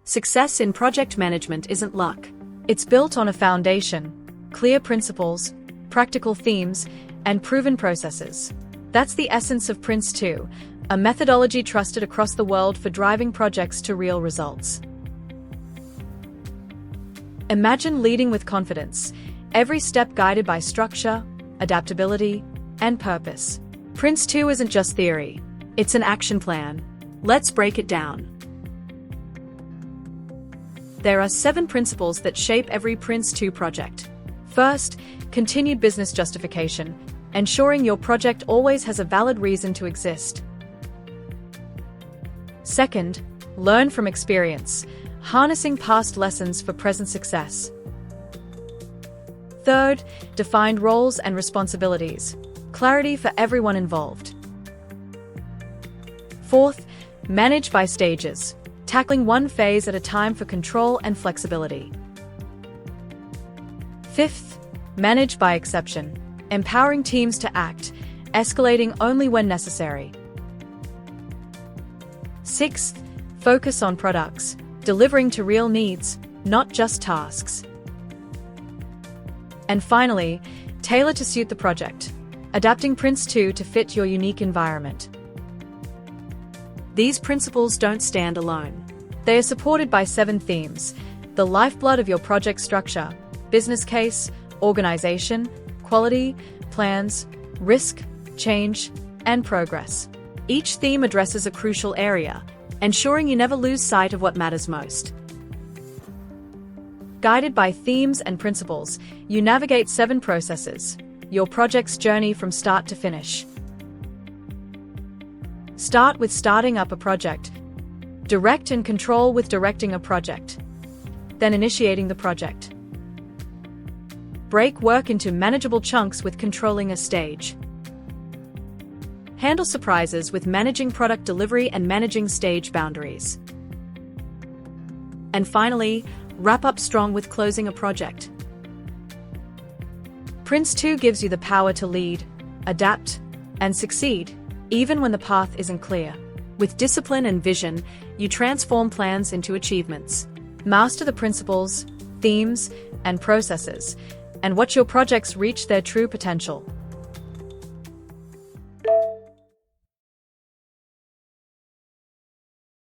Success in project management isn't luck. It's built on a foundation, clear principles, practical themes, and proven processes. That's the essence of Prince2, a methodology trusted across the world for driving projects to real results. Imagine leading with confidence, every step guided by structure, adaptability, and purpose. Prince2 isn't just theory, it's an action plan. Let's break it down. There are 7 principles that shape every Prince2 project. First, continued business justification, ensuring your project always has a valid reason to exist. Second, learn from experience, harnessing past lessons for present success. Third, defined roles and responsibilities, clarity for everyone involved. Fourth, manage by stages, tackling one phase at a time for control and flexibility. Fifth, manage by exception, empowering teams to act, escalating only when necessary. Sixth, focus on products, delivering to real needs, not just tasks. And finally, tailor to suit the project, adapting Prince2 to fit your unique environment. These principles don't stand alone. They are supported by 7 themes, the lifeblood of your project structure: business case, organization, quality, plans, risk, change, and progress. Each theme addresses a crucial area, ensuring you never lose sight of what matters most. Guided by themes and principles, you navigate 7 processes, your project's journey from start to finish. Start with starting up a project. Direct and control with directing a project. Then initiating the project. Break work into manageable chunks with controlling a stage. Handle surprises with managing product delivery and managing stage boundaries. And finally, wrap up strong with closing a project. Prince2 gives you the power to lead, adapt, and succeed, even when the path isn't clear. With discipline and vision, you transform plans into achievements. Master the principles, themes, and processes, and watch your projects reach their true potential.